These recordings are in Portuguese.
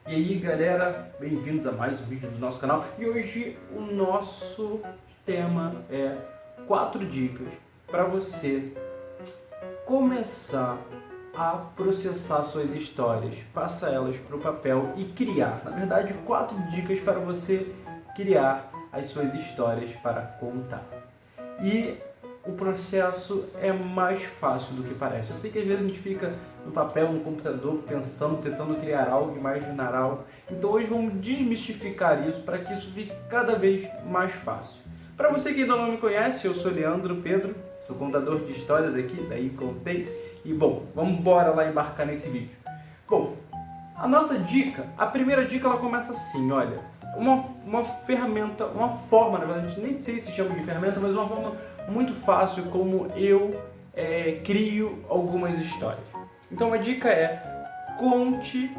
E aí galera, bem-vindos a mais um vídeo do nosso canal. E hoje o nosso tema é 4 dicas para você começar a processar suas histórias, passar elas para o papel e criar. Na verdade, 4 dicas para você criar as suas histórias para contar. E o processo é mais fácil do que parece. Eu sei que às vezes a gente fica no papel, no computador, pensando, tentando criar algo, imaginar algo. Então hoje vamos desmistificar isso para que isso fique cada vez mais fácil. Para você que ainda não me conhece, eu sou Leandro Pedro, sou contador de histórias aqui, daí contei. E bom, vamos embora lá embarcar nesse vídeo. Bom, a nossa dica, a primeira dica ela começa assim, olha, uma ferramenta, uma forma, na verdade, nem sei se chama de ferramenta, mas uma forma muito fácil como eu crio algumas histórias. Então a dica é: conte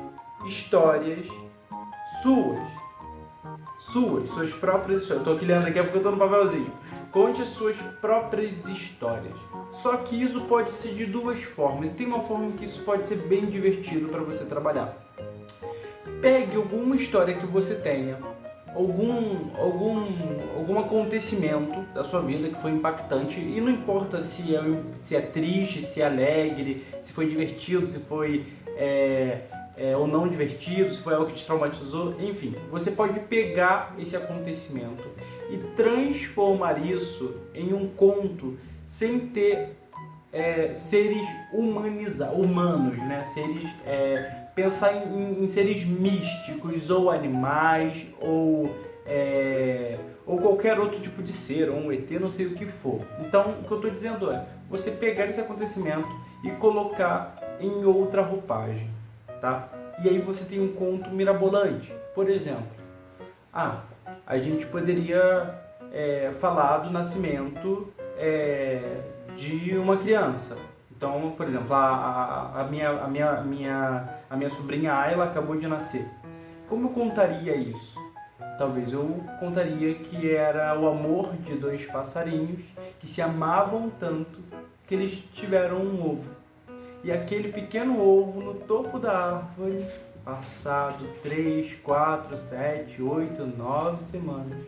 histórias suas próprias histórias. Eu tô aqui lendo aqui porque eu tô no papelzinho. Conte as suas próprias histórias. Só que isso pode ser de duas formas. E tem uma forma que isso pode ser bem divertido para você trabalhar. Pegue alguma história que você tenha, algum acontecimento da sua vida que foi impactante, e não importa se é triste, se é alegre, se foi divertido, se foi ou não divertido, se foi algo que te traumatizou, enfim, você pode pegar esse acontecimento e transformar isso em um conto sem ter seres humanos, né? Pensar em seres místicos, ou animais, ou qualquer outro tipo de ser, ou um ET, não sei o que for. Então, o que eu estou dizendo é, você pegar esse acontecimento e colocar em outra roupagem, tá? E aí você tem um conto mirabolante. Por exemplo, a gente poderia falar do nascimento de uma criança. Então, por exemplo, a minha sobrinha Ayla acabou de nascer. Como eu contaria isso? Talvez eu contaria que era o amor de 2 passarinhos que se amavam tanto que eles tiveram um ovo. E aquele pequeno ovo no topo da árvore, passado 3, 4, 7, 8, 9 semanas,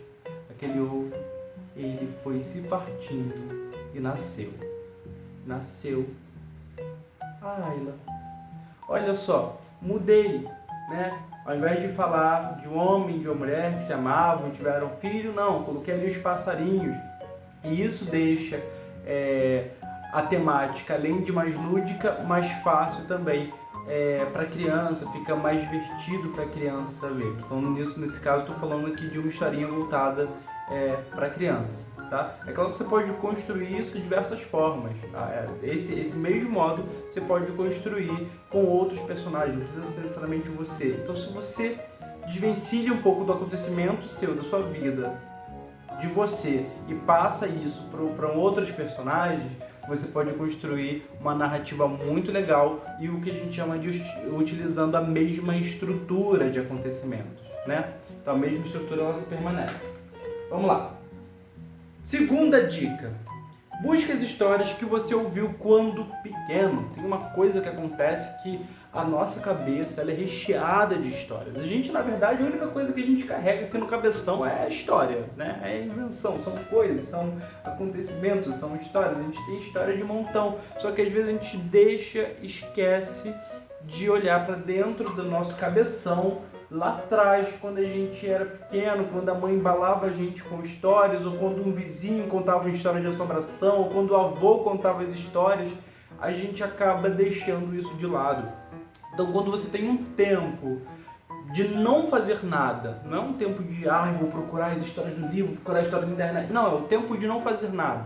aquele ovo, ele foi se partindo e nasceu a Ayla. Olha só, mudei, né? Ao invés de falar de um homem e de uma mulher que se amavam e tiveram filho, não, coloquei ali os passarinhos. E isso deixa a temática, além de mais lúdica, mais fácil também para a criança, fica mais divertido para a criança ver. Tô falando nisso, nesse caso, estou falando aqui de uma historinha voltada para a criança. Tá? É claro que você pode construir isso de diversas formas. Tá? Esse mesmo modo você pode construir com outros personagens, não precisa ser necessariamente você. Então, se você desvencilha um pouco do acontecimento seu, da sua vida, de você, e passa isso para outros personagens, você pode construir uma narrativa muito legal e o que a gente chama de utilizando a mesma estrutura de acontecimentos, né? Então, a mesma estrutura ela se permanece. Vamos lá. Segunda dica: busque as histórias que você ouviu quando pequeno. Tem uma coisa que acontece que a nossa cabeça ela é recheada de histórias. A gente, na verdade, a única coisa que a gente carrega aqui no cabeção é a história, né? É a invenção, são coisas, são acontecimentos, são histórias. A gente tem história de montão, só que às vezes a gente esquece de olhar para dentro do nosso cabeção, lá atrás, quando a gente era pequeno, quando a mãe embalava a gente com histórias, ou quando um vizinho contava uma história de assombração, ou quando o avô contava as histórias, a gente acaba deixando isso de lado. Então, quando você tem um tempo de não fazer nada, não é um tempo de, vou procurar as histórias no livro, procurar a história na internet. Não, é o tempo de não fazer nada.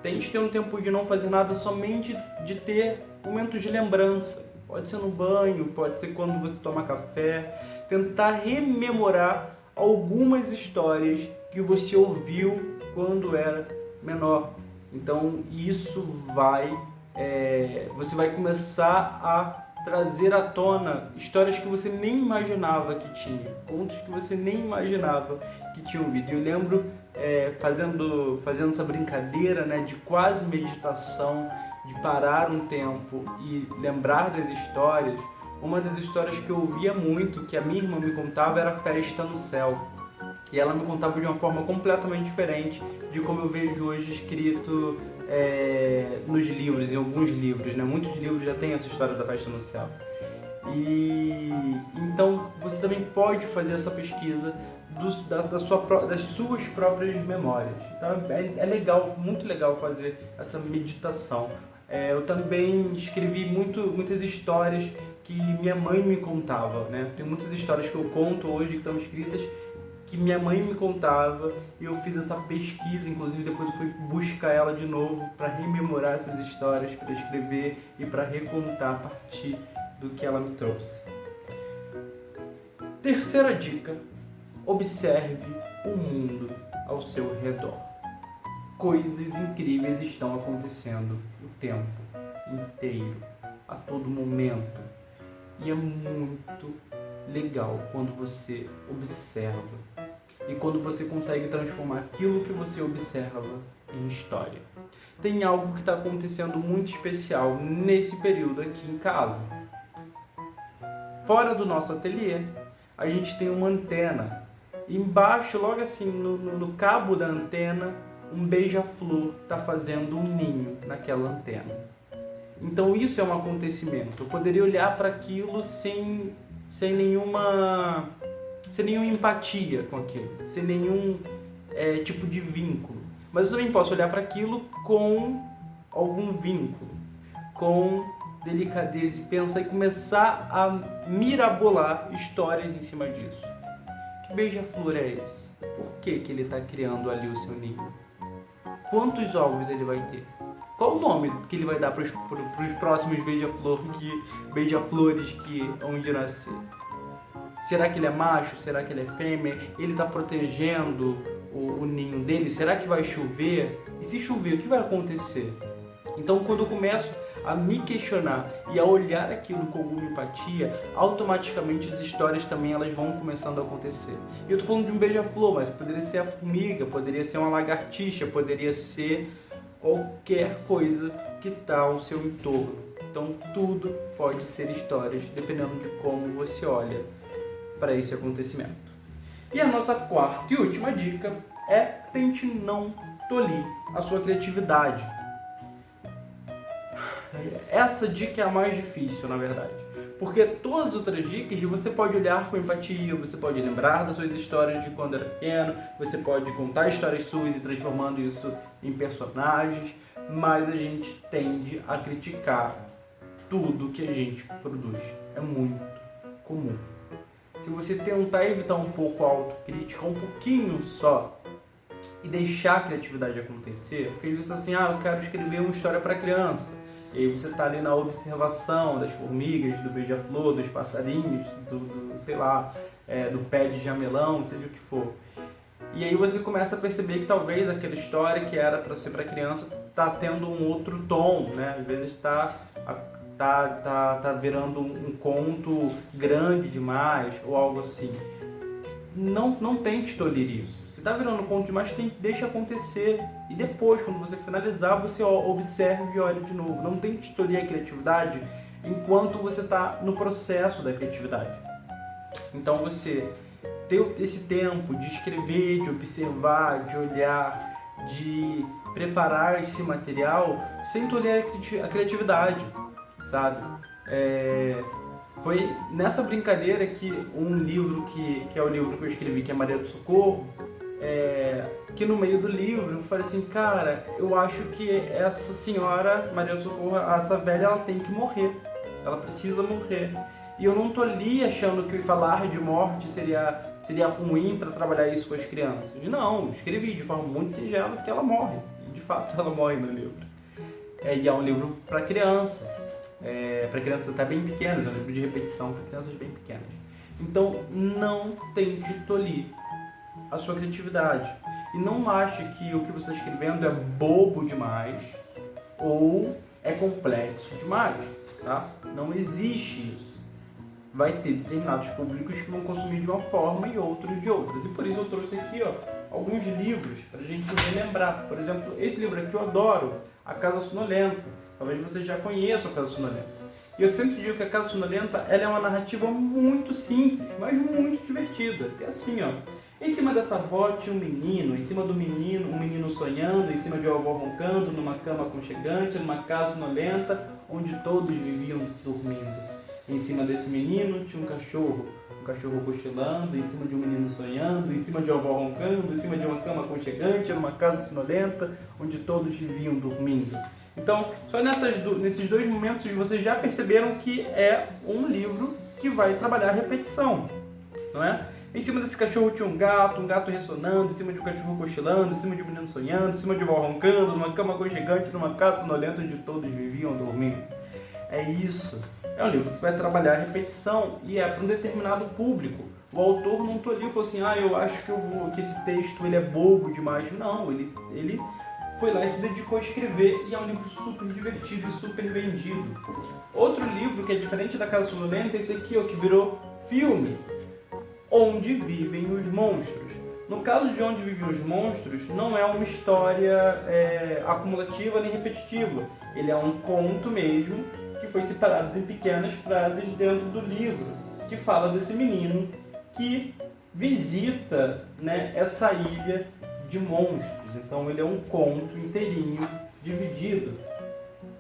Tente ter um tempo de não fazer nada, somente de ter momentos de lembrança. Pode ser no banho, pode ser quando você toma café. Tentar rememorar algumas histórias que você ouviu quando era menor. Então isso você vai começar a trazer à tona histórias que você nem imaginava que tinha, contos que você nem imaginava que tinha ouvido. Eu lembro fazendo essa brincadeira, né, de quase meditação, de parar um tempo e lembrar das histórias, uma das histórias que eu ouvia muito, que a minha irmã me contava, era Festa no Céu. E ela me contava de uma forma completamente diferente de como eu vejo hoje escrito nos livros, em alguns livros, né? Muitos livros já têm essa história da Festa no Céu. E então você também pode fazer essa pesquisa das suas próprias memórias. Então é legal, muito legal fazer essa meditação. Eu também escrevi muitas histórias que minha mãe me contava, né? Tem muitas histórias que eu conto hoje que estão escritas que minha mãe me contava, e eu fiz essa pesquisa, inclusive depois eu fui buscar ela de novo para rememorar essas histórias, para escrever e para recontar a partir do que ela me trouxe. Terceira dica: observe o mundo ao seu redor. Coisas incríveis estão acontecendo o tempo inteiro, a todo momento. E é muito legal quando você observa e quando você consegue transformar aquilo que você observa em história. Tem algo que está acontecendo muito especial nesse período aqui em casa. Fora do nosso ateliê, a gente tem uma antena. Embaixo, logo assim, no cabo da antena, um beija-flor está fazendo um ninho naquela antena. Então isso é um acontecimento. Eu poderia olhar para aquilo sem nenhuma empatia com aquilo, sem nenhum tipo de vínculo. Mas eu também posso olhar para aquilo com algum vínculo, com delicadeza e pensar e começar a mirabolar histórias em cima disso. Que beija-flor é esse? Por que ele está criando ali o seu ninho? Quantos ovos ele vai ter? Qual o nome que ele vai dar para os próximos beija-flores que vão de nascer? Será que ele é macho? Será que ele é fêmea? Ele está protegendo o ninho dele? Será que vai chover? E se chover, o que vai acontecer? Então, quando eu começo a me questionar e a olhar aquilo com alguma empatia, automaticamente as histórias também elas vão começando a acontecer. E eu estou falando de um beija-flor, mas poderia ser a formiga, poderia ser uma lagartixa, poderia ser qualquer coisa que está ao seu entorno. Então, tudo pode ser histórias, dependendo de como você olha para esse acontecimento. E a nossa quarta e última dica é: tente não tolir a sua criatividade. Essa dica é a mais difícil, na verdade, porque todas as outras dicas você pode olhar com empatia, você pode lembrar das suas histórias de quando era pequeno, você pode contar histórias suas e transformando isso em personagens, mas a gente tende a criticar tudo que a gente produz. É muito comum. Se você tentar evitar um pouco a autocrítica, um pouquinho só, e deixar a criatividade acontecer, porque ele diz assim: eu quero escrever uma história para criança. E aí você está ali na observação das formigas, do beija-flor, dos passarinhos, do pé de jamelão, seja o que for. E aí você começa a perceber que talvez aquela história que era para ser para criança está tendo um outro tom, né? Às vezes está virando um conto grande demais ou algo assim. Não tente tolir isso. Se está virando um conto demais, deixa acontecer. E depois, quando você finalizar, você observe e olhe de novo. Não tente tolir a criatividade enquanto você está no processo da criatividade. Então você ter esse tempo de escrever, de observar, de olhar, de preparar esse material sem tolir a criatividade, sabe? Foi nessa brincadeira que um livro que é o livro que eu escrevi, que é Maria do Socorro, que no meio do livro eu falei assim: cara, eu acho que essa senhora, Maria do Socorro, essa velha, ela tem que morrer, ela precisa morrer. E eu não tô ali achando que falar de morte seria ruim para trabalhar isso com as crianças. Não, eu escrevi de forma muito singela que ela morre, e de fato ela morre no livro. E é um livro para criança. Para crianças até bem pequenas, é um livro de repetição para crianças bem pequenas. Então, não tente tolir a sua criatividade. E não ache que o que você está escrevendo é bobo demais ou é complexo demais, tá? Não existe isso. Vai ter determinados públicos que vão consumir de uma forma e outros de outras. E por isso eu trouxe aqui alguns livros para a gente relembrar. Por exemplo, esse livro aqui eu adoro, A Casa Sonolenta. Talvez você já conheça A Casa Sonolenta. E eu sempre digo que A Casa Sonolenta ela é uma narrativa muito simples, mas muito divertida. É assim, ó. Em cima dessa avó tinha um menino, em cima do menino, um menino sonhando, em cima de uma avó roncando, numa cama aconchegante, numa casa sonolenta, onde todos viviam dormindo. Em cima desse menino tinha um cachorro cochilando, em cima de um menino sonhando, em cima de uma avó roncando, em cima de uma cama aconchegante, numa casa sonolenta, onde todos viviam dormindo. Então, só nesses dois momentos vocês já perceberam que é um livro que vai trabalhar a repetição, não é? Em cima desse cachorro tinha um gato ressonando, em cima de um cachorro cochilando, em cima de um menino sonhando, em cima de uma avó roncando, numa cama aconchegante, numa casa sonolenta onde todos viviam dormindo. É isso. É um livro que vai trabalhar a repetição e é para um determinado público. O autor não ali e falou assim, eu acho que esse texto ele é bobo demais. Não, ele foi lá e se dedicou a escrever e é um livro super divertido e super vendido. Outro livro que é diferente da Casa Sonolenta é esse aqui, que virou filme, Onde Vivem os Monstros. No caso de Onde Vivem os Monstros, não é uma história acumulativa nem repetitiva. Ele é um conto mesmo, que foi separado em pequenas frases dentro do livro, que fala desse menino que visita, essa ilha de monstros. Então ele é um conto inteirinho, dividido.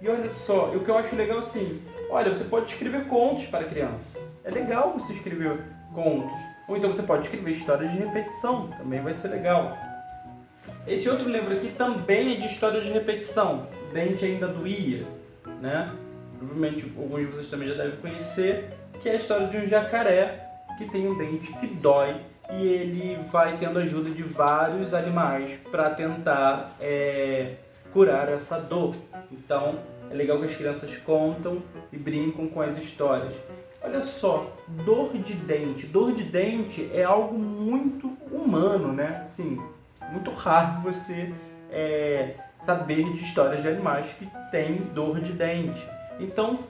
E olha só, o que eu acho legal assim, você pode escrever contos para criança. É legal você escrever contos. Ou então você pode escrever histórias de repetição, também vai ser legal. Esse outro livro aqui também é de histórias de repetição. Dente Ainda Doía, Provavelmente alguns de vocês também já devem conhecer, que é a história de um jacaré que tem um dente que dói e ele vai tendo ajuda de vários animais para tentar curar essa dor. Então é legal que as crianças contam e brincam com as histórias. Olha só, dor de dente. Dor de dente é algo muito humano, Assim, muito raro você saber de histórias de animais que têm dor de dente. Então,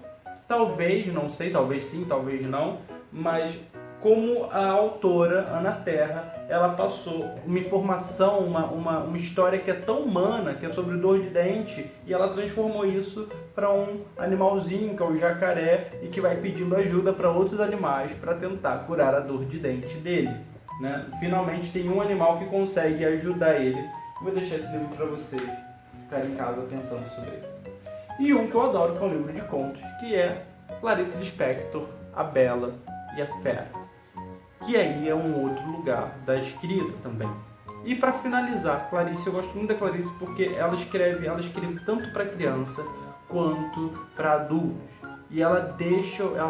talvez, não sei, talvez sim, talvez não, mas como a autora, Ana Terra, ela passou uma informação, uma história que é tão humana, que é sobre dor de dente, e ela transformou isso para um animalzinho, que é o jacaré, e que vai pedindo ajuda para outros animais para tentar curar a dor de dente dele. Finalmente tem um animal que consegue ajudar ele. Vou deixar esse livro para vocês ficarem em casa pensando sobre ele. E um que eu adoro, que é um livro de contos, que é Clarice Lispector, A Bela e a Fera, que aí é um outro lugar da escrita também. E para finalizar, Clarice, eu gosto muito da Clarice porque ela escreve tanto para criança quanto para adultos. E ela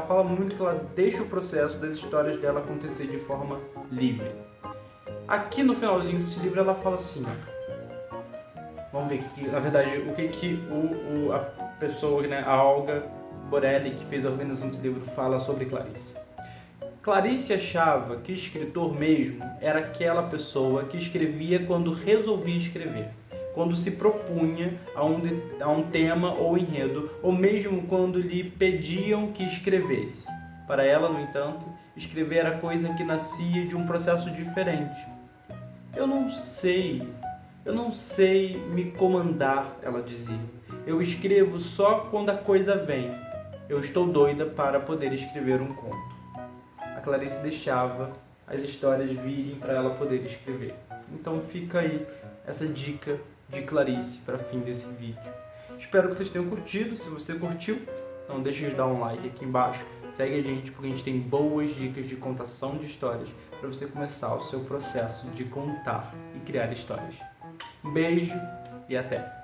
fala muito que ela deixa o processo das histórias dela acontecer de forma livre. Aqui no finalzinho desse livro ela fala assim, vamos ver aqui, na verdade, o que a pessoa, a Olga Borelli, que fez a organização desse livro, fala sobre Clarice. Clarice achava que escritor mesmo era aquela pessoa que escrevia quando resolvia escrever, quando se propunha a um tema ou enredo, ou mesmo quando lhe pediam que escrevesse. Para ela, no entanto, escrever era coisa que nascia de um processo diferente. Eu não sei me comandar, ela dizia. Eu escrevo só quando a coisa vem. Eu estou doida para poder escrever um conto. A Clarice deixava as histórias virem para ela poder escrever. Então fica aí essa dica de Clarice para fim desse vídeo. Espero que vocês tenham curtido. Se você curtiu, não deixe de dar um like aqui embaixo. Segue a gente porque a gente tem boas dicas de contação de histórias para você começar o seu processo de contar e criar histórias. Um beijo e até!